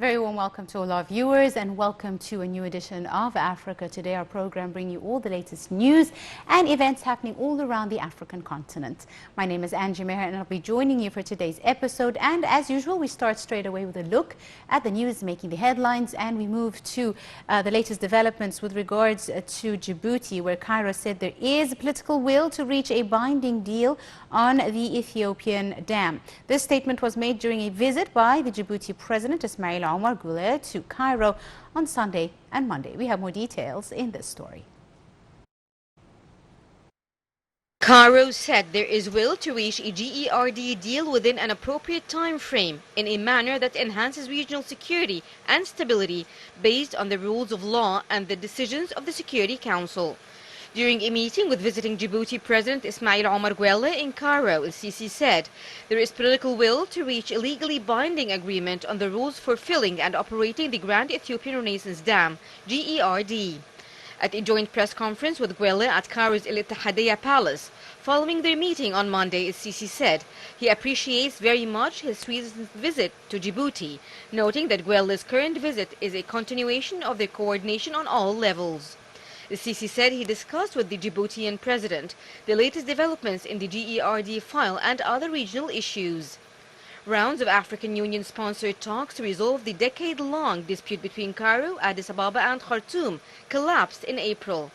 A very warm welcome to all our viewers and welcome to a new edition of Africa Today, our program bringing you all the latest news and events happening all around the African continent. My name is Angie Meher and I'll be joining you for today's episode. And as usual, we start straight away with a look at the news making the headlines, and we move to the latest developments with regards to Djibouti, where Cairo said there is political will to reach a binding deal on the Ethiopian dam. This statement was made during a visit by the Djibouti President Ismail Omar Guelleh to Cairo on Sunday and Monday. We have more details in this story. Cairo said there is will to reach a GERD deal within an appropriate time frame in a manner that enhances regional security and stability based on the rules of law and the decisions of the Security Council. During a meeting with visiting Djibouti President Ismail Omar Guelleh in Cairo, El-Sisi said there is political will to reach a legally binding agreement on the rules for filling and operating the Grand Ethiopian Renaissance Dam, GERD. At a joint press conference with Guelleh at Cairo's El Ittihadiyya Palace, following their meeting on Monday, El-Sisi said he appreciates very much his recent visit to Djibouti, noting that Guelleh's current visit is a continuation of their coordination on all levels. El-Sisi said he discussed with the Djiboutian president the latest developments in the GERD file and other regional issues. Rounds of African Union-sponsored talks to resolve the decade-long dispute between Cairo, Addis Ababa and Khartoum collapsed in April.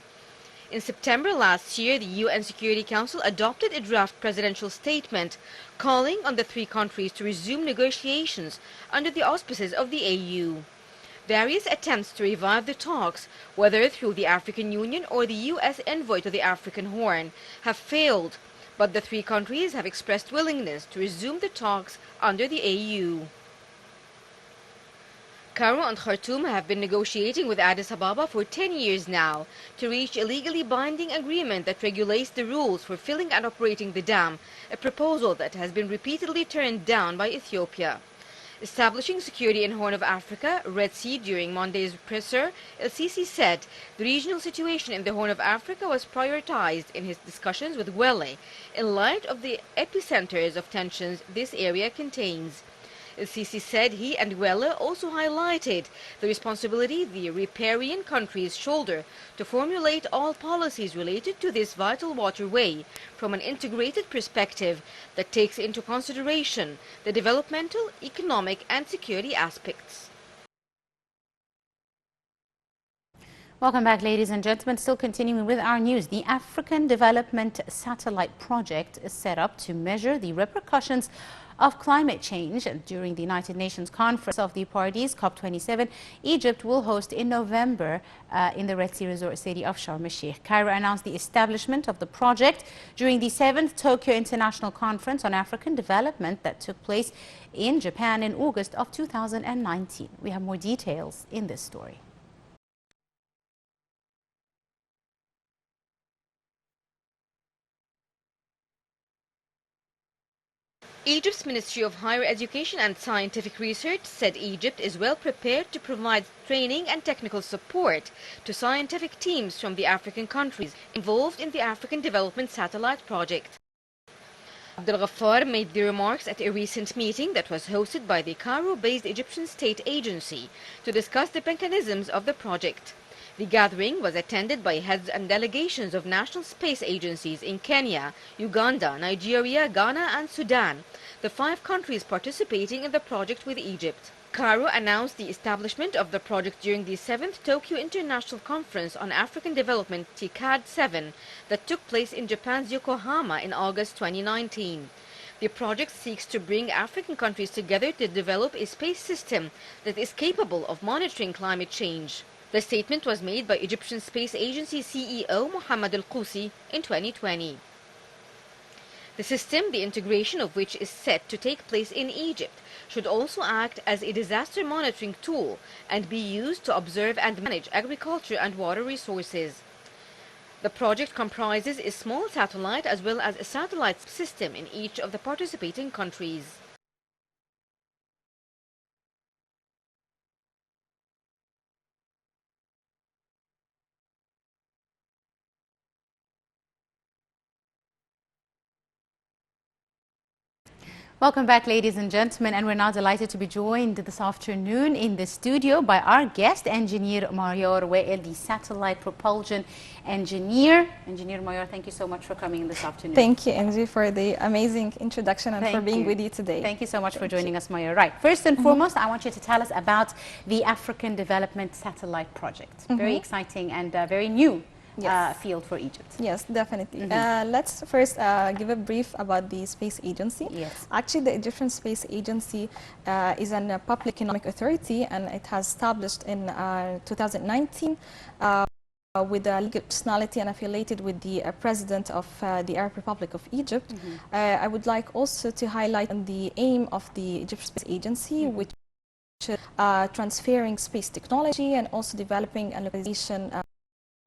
In September last year, the UN Security Council adopted a draft presidential statement calling on the three countries to resume negotiations under the auspices of the AU. Various attempts to revive the talks, whether through the African Union or the U.S. envoy to the African Horn, have failed, but the three countries have expressed willingness to resume the talks under the AU. Cairo and Khartoum have been negotiating with Addis Ababa for 10 years now to reach a legally binding agreement that regulates the rules for filling and operating the dam, a proposal that has been repeatedly turned down by Ethiopia. Establishing security in Horn of Africa, Red Sea, during Monday's presser, El-Sisi said the regional situation in the Horn of Africa was prioritized in his discussions with Guelleh in light of the epicenters of tensions this area contains. El-Sisi said he and Guelleh also highlighted the responsibility the riparian countries shoulder to formulate all policies related to this vital waterway from an integrated perspective that takes into consideration the developmental, economic and security aspects. Welcome back, ladies and gentlemen. Still continuing with our news, the African Development Satellite Project is set up to measure the repercussions of climate change. During the United Nations Conference of the Parties, COP27, Egypt will host in November in the Red Sea resort city of Sharm el-Sheikh. Cairo announced the establishment of the project during the 7th Tokyo International Conference on African Development that took place in Japan in August of 2019. We have more details in this story. Egypt's Ministry of Higher Education and Scientific Research said Egypt is well prepared to provide training and technical support to scientific teams from the African countries involved in the African Development Satellite Project. Abdel Ghaffar made the remarks at a recent meeting that was hosted by the Cairo-based Egyptian State Agency to discuss the mechanisms of the project. The gathering was attended by heads and delegations of national space agencies in Kenya, Uganda, Nigeria, Ghana and Sudan, the 5 countries participating in the project with Egypt. Cairo announced the establishment of the project during the 7th Tokyo International Conference on African Development TICAD-7 that took place in Japan's Yokohama in August 2019. The project seeks to bring African countries together to develop a space system that is capable of monitoring climate change. The statement was made by Egyptian Space Agency CEO Mohammed Al-Qusi in 2020. The system, the integration of which is set to take place in Egypt, should also act as a disaster monitoring tool and be used to observe and manage agriculture and water resources. The project comprises a small satellite as well as a satellite system in each of the participating countries. Welcome back, ladies and gentlemen, and we're now delighted to be joined this afternoon in the studio by our guest, Engineer Mayor Wael, the satellite propulsion engineer. Engineer Mayor, thank you so much for coming this afternoon. Thank you, Angie, for the amazing introduction and for being you. with you today. Thank you so much for joining us, Mayor. Right, first and foremost, I want you to tell us about the African Development Satellite Project. Very exciting and very new. Field for Egypt. Yes, definitely. Let's first give a brief about the space agency. Yes. Actually, the Egyptian Space Agency is a public economic authority, and it has established in 2019 with a legal personality and affiliated with the President of the Arab Republic of Egypt. I would like also to highlight the aim of the Egyptian Space Agency, which is transferring space technology and also developing and localization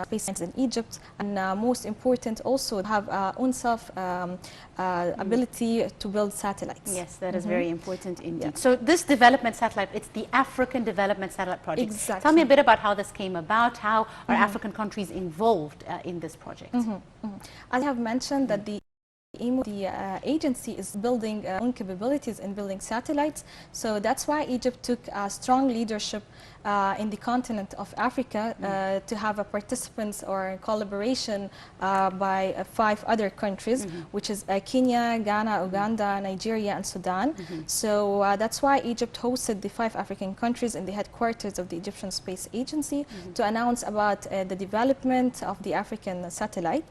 space science in Egypt, and most important also have own self ability to build satellites. Yes, that is very important indeed. So this development satellite, it's the African Development Satellite Project. Exactly. Tell me a bit about how this came about, how are African countries involved in this project? I have mentioned that the aim of the agency is building own capabilities in building satellites. So that's why Egypt took a strong leadership in the continent of Africa to have a participants or collaboration by 5 other countries, which is Kenya, Ghana, Uganda, Nigeria, and Sudan. So that's why Egypt hosted the 5 African countries in the headquarters of the Egyptian Space Agency to announce about the development of the African satellite,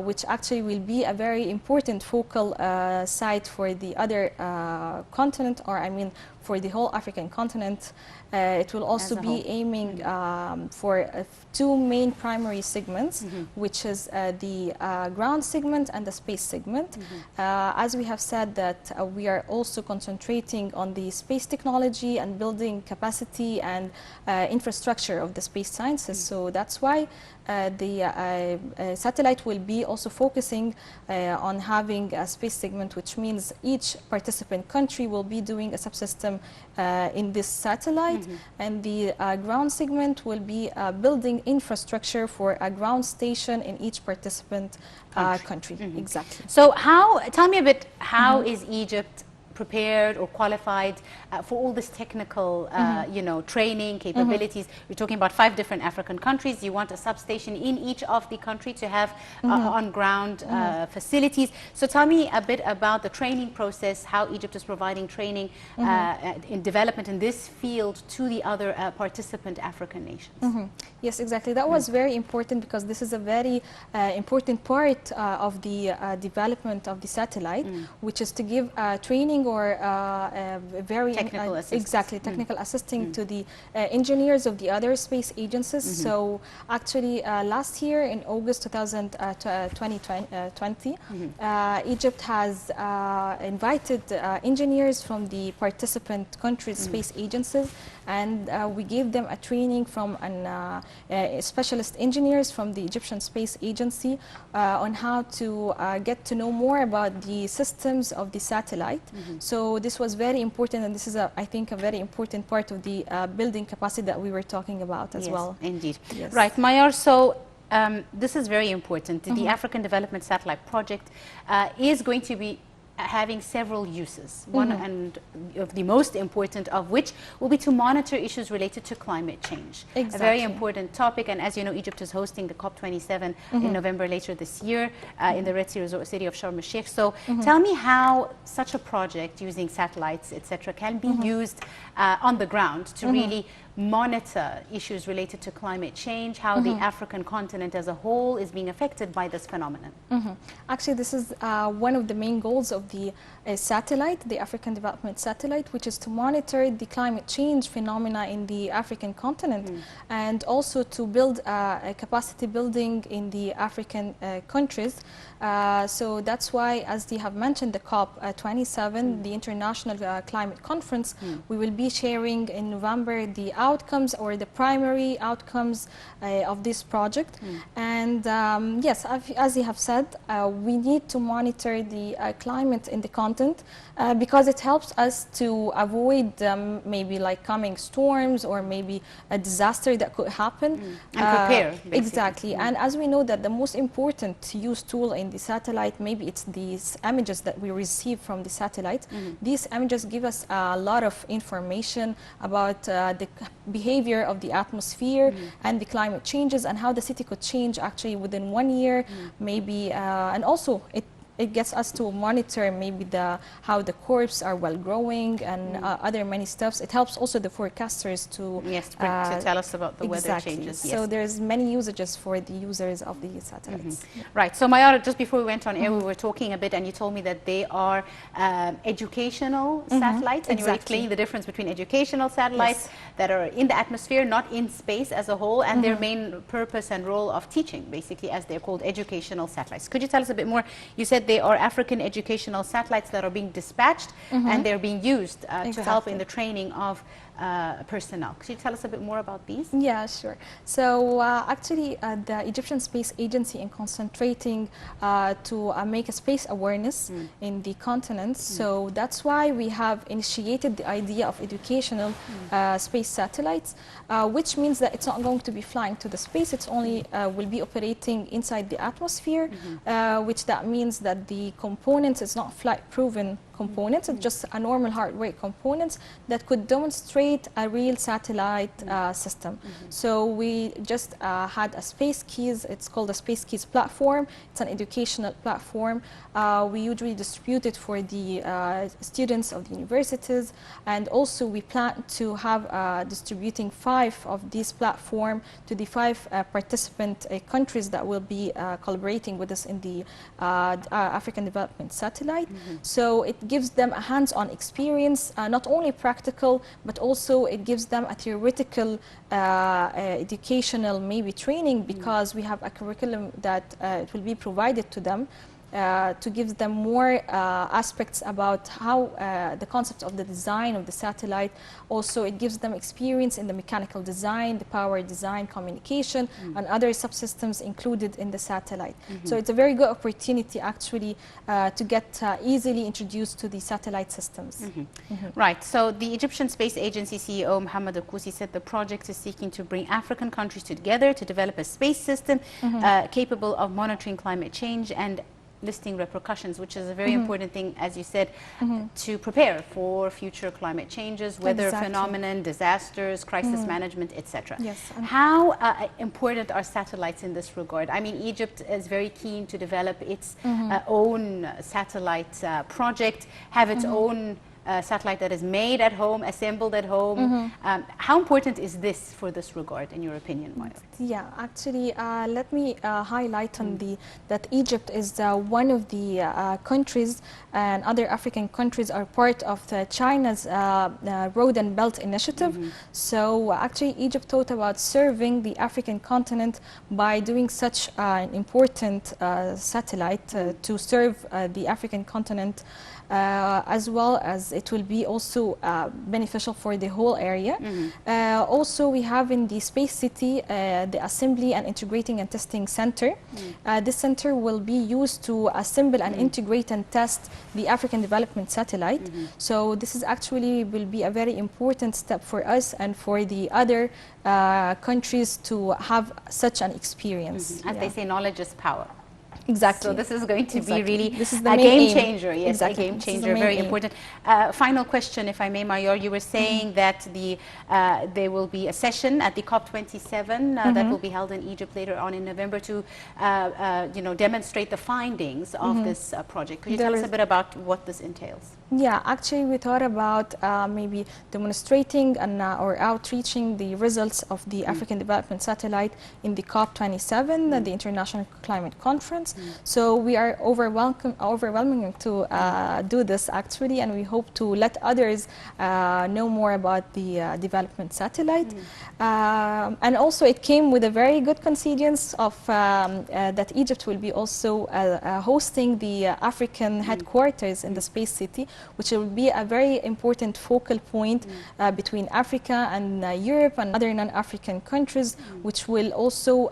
which actually will be a very important focal site for the other continent, or I mean for the whole African continent. It will also be aiming for 2 main primary segments, which is the ground segment and the space segment. As we have said that we are also concentrating on the space technology and building capacity and infrastructure of the space sciences. So that's why the satellite will be also focusing on having a space segment, which means each participant country will be doing a subsystem in this satellite, and the ground segment will be building infrastructure for a ground station in each participant country. Exactly. So tell me a bit, how is Egypt prepared or qualified for all this technical, training capabilities? We're talking about 5 different African countries. You want a substation in each of the country to have on-ground facilities. So tell me a bit about the training process, how Egypt is providing training in development in this field to the other participant African nations. Yes, exactly. That was very important because this is a very important part of the development of the satellite, which is to give training or very technical assistance. Exactly, technical assisting to the engineers of the other space agencies. So actually last year in August 2020, Egypt has invited engineers from the participant countries' space agencies, and we gave them a training from specialist engineers from the Egyptian Space Agency on how to get to know more about the systems of the satellite. So this was very important, and this is, I think, a very important part of the building capacity that we were talking about as well. Indeed. Yes. Right, Mayor, so this is very important. The African Development Satellite Project is going to be having several uses. One and of the most important of which will be to monitor issues related to climate change. Exactly. A very important topic, and as you know, Egypt is hosting the COP27 in November later this year in the Red Sea resort city of Sharm el-Sheikh. So tell me how such a project using satellites, etc., can be used on the ground to really monitor issues related to climate change, how the African continent as a whole is being affected by this phenomenon. Actually, this is one of the main goals of the satellite, the African Development Satellite, which is to monitor the climate change phenomena in the African continent and also to build a capacity building in the African countries. So that's why, as they have mentioned, the COP27, the International Climate Conference, we will be sharing in November the outcomes or the primary outcomes of this project. And yes, as you have said, we need to monitor the climate in the continent because it helps us to avoid maybe like coming storms or maybe a disaster that could happen. And prepare, basically. Exactly. And as we know that the most important use tool in the satellite, maybe it's these images that we receive from the satellite. These images give us a lot of information about the behavior of the atmosphere and the climate changes and how the city could change actually within 1 year, maybe, and also it gets us to monitor maybe how the crops are well growing and other many stuffs. It helps also the forecasters to to tell us about the weather changes. So there's many usages for the users of the satellites. Right. So Mayara, just before we went on air, we were talking a bit, and you told me that they are educational satellites, and you were explaining the difference between educational satellites that are in the atmosphere, not in space as a whole, and their main purpose and role of teaching, basically, as they're called educational satellites. Could you tell us a bit more? You said they are African educational satellites that are being dispatched and they're being used to help in the training of personnel. Could you tell us a bit more about these? Yeah, sure. So actually the Egyptian Space Agency is concentrating to make a space awareness in the continent. So that's why we have initiated the idea of educational space satellites, which means that it's not going to be flying to the space. It's only will be operating inside the atmosphere, which that means that the components is not flight-proven components. It's just a normal hardware components that could demonstrate a real satellite system. So we just had a Space Keys. It's called a Space Keys platform. It's an educational platform. We usually distribute it for the students of the universities, and also we plan to have distributing 5 of these platforms to the 5 participant countries that will be collaborating with us in the African Development Satellite. So it gives them a hands-on experience, not only practical, but also it gives them a theoretical educational maybe training, because we have a curriculum that it will be provided to them to give them more aspects about how the concept of the design of the satellite. Also, it gives them experience in the mechanical design, the power design, communication, and other subsystems included in the satellite. So it's a very good opportunity actually to get easily introduced to the satellite systems. Right. So the Egyptian Space Agency CEO Mohammed Al-Kousi said the project is seeking to bring African countries together to develop a space system capable of monitoring climate change and listing repercussions, which is a very important thing, as you said, to prepare for future climate changes, weather phenomenon, disasters, crisis management, etc. Yes. How important are satellites in this regard? I mean, Egypt is very keen to develop its own satellite project, have its own satellite that is made at home, assembled at home. How important is this for this regard, in your opinion, Maya? Yeah, actually, let me highlight on that Egypt is one of the countries, and other African countries are part of China's Road and Belt Initiative. So actually, Egypt thought about serving the African continent by doing such an important satellite to serve the African continent, as well as it will be also beneficial for the whole area. Also, we have in the Space City the Assembly and Integrating and Testing Center. This center will be used to assemble and integrate and test the African Development Satellite. So this is actually will be a very important step for us and for the other countries to have such an experience. As they say, knowledge is power. Exactly. So this is going to be really this is the a main game changer. Yes, exactly. a game changer, very important. Final question, if I may, Mayar. You were saying that there will be a session at the COP27 that will be held in Egypt later on in November to demonstrate the findings of this project. Could you tell us a bit about what this entails? Yeah, actually we thought about maybe demonstrating and or outreaching the results of the African Development Satellite in the COP27, the International Climate Conference. So we are overwhelming to do this actually, and we hope to let others know more about the development satellite. And also it came with a very good coincidence of that Egypt will be also hosting the African headquarters in the Space City, which will be a very important focal point between Africa and Europe and other non-African countries, which will also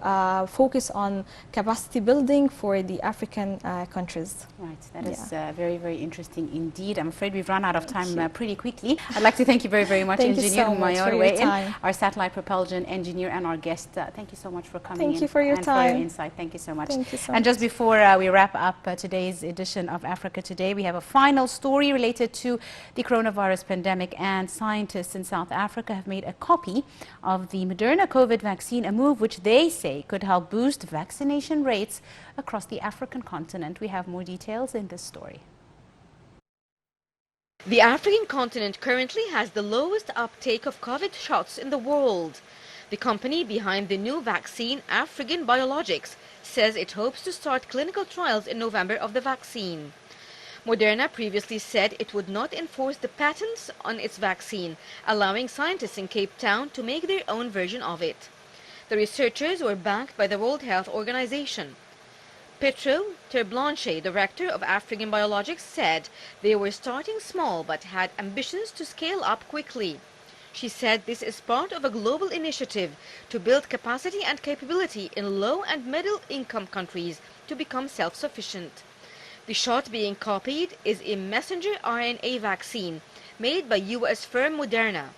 focus on capacity building for the African countries. Right, that is very, very interesting indeed. I'm afraid we've run out of time pretty quickly. I'd like to thank you very, very much, Engineer Humayun, our satellite propulsion engineer and our guest. Thank you so much for coming in. Thank you for your time. For your insight. Thank you so much. Thank you so and much. just before we wrap up today's edition of Africa Today, we have a final story related to the coronavirus pandemic, and scientists in South Africa have made a copy of the Moderna COVID vaccine, a move which they say could help boost vaccination rates across the African continent. We have more details in this story. The African continent currently has the lowest uptake of COVID shots in the world. The company behind the new vaccine, Afrigen Biologics, says it hopes to start clinical trials in November of the vaccine. Moderna previously said it would not enforce the patents on its vaccine, allowing scientists in Cape Town to make their own version of it. The researchers were backed by the World Health Organization. Petro Terblanche, director of Afrigen Biologics, said they were starting small but had ambitions to scale up quickly. She said this is part of a global initiative to build capacity and capability in low and middle income countries to become self-sufficient. The shot being copied is a messenger RNA vaccine made by US firm Moderna.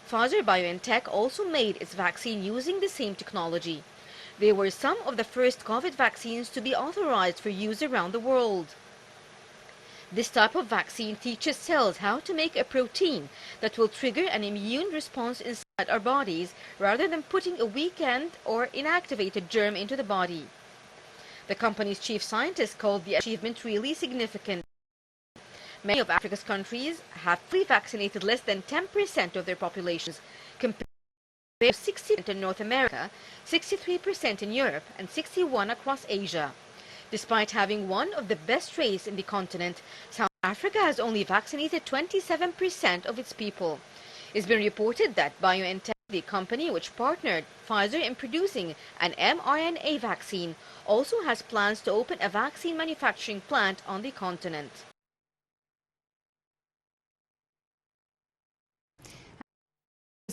Pfizer-BioNTech also made its vaccine using the same technology. They were some of the first COVID vaccines to be authorized for use around the world. This type of vaccine teaches cells how to make a protein that will trigger an immune response inside our bodies rather than putting a weakened or inactivated germ into the body. The company's chief scientist called the achievement really significant. Many of Africa's countries have fully vaccinated less than 10% of their populations, compared to 60% in North America, 63% in Europe, and 61% across Asia. Despite having one of the best rates in the continent, South Africa has only vaccinated 27% of its people. It's been reported that BioNTech, the company which partnered Pfizer in producing an mRNA vaccine, also has plans to open a vaccine manufacturing plant on the continent.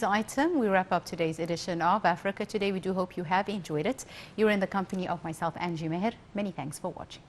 Item, we wrap up today's edition of Africa Today. We do hope you have enjoyed it. You're in the company of myself, Angie Meher. Many thanks for watching.